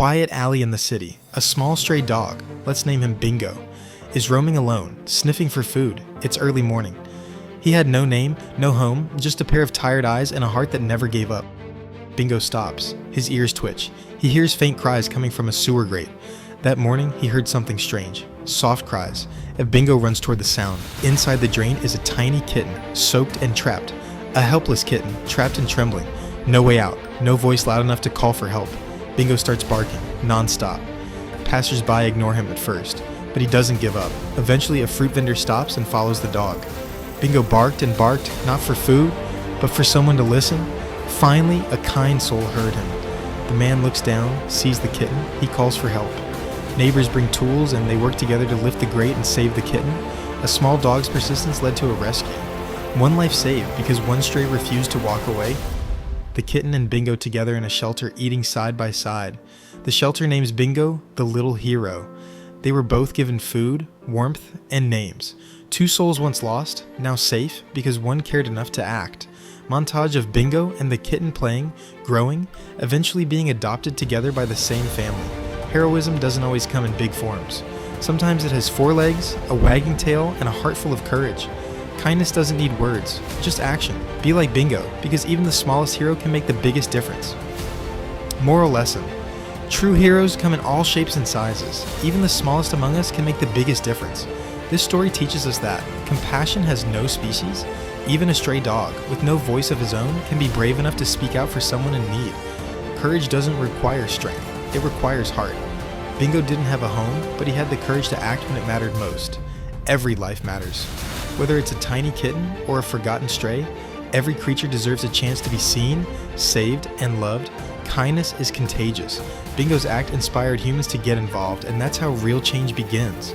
quiet alley in the city, a small stray dog, let's name him Bingo, is roaming alone, sniffing for food. It's early morning. He had no name, no home, just a pair of tired eyes and a heart that never gave up. Bingo stops. His ears twitch. He hears faint cries coming from a sewer grate. That morning, he heard something strange. Soft cries. Bingo runs toward the sound. Inside the drain is a tiny kitten, soaked and trapped. A helpless kitten, trapped and trembling. No way out. No voice loud enough to call for help. Bingo starts barking, non-stop. Passers-by ignore him at first, but he doesn't give up. Eventually, a fruit vendor stops and follows the dog. Bingo barked and barked, not for food, but for someone to listen. Finally, a kind soul heard him. The man looks down, sees the kitten, he calls for help. Neighbors bring tools and they work together to lift the grate and save the kitten. A small dog's persistence led to a rescue. One life saved because one stray refused to walk away. The kitten and Bingo together in a shelter eating side by side. The shelter names Bingo the Little Hero. They were both given food, warmth, and names. Two souls once lost, now safe because one cared enough to act. Montage of Bingo and the kitten playing, growing, eventually being adopted together by the same family. Heroism doesn't always come in big forms. Sometimes it has four legs, a wagging tail, and a heart full of courage. Kindness doesn't need words, just action. Be like Bingo, because even the smallest hero can make the biggest difference. Moral lesson. True heroes come in all shapes and sizes. Even the smallest among us can make the biggest difference. This story teaches us that compassion has no species. Even a stray dog, with no voice of his own, can be brave enough to speak out for someone in need. Courage doesn't require strength, it requires heart. Bingo didn't have a home, but he had the courage to act when it mattered most. Every life matters. Whether it's a tiny kitten or a forgotten stray, every creature deserves a chance to be seen, saved, and loved. Kindness is contagious. Bingo's act inspired humans to get involved, and that's how real change begins.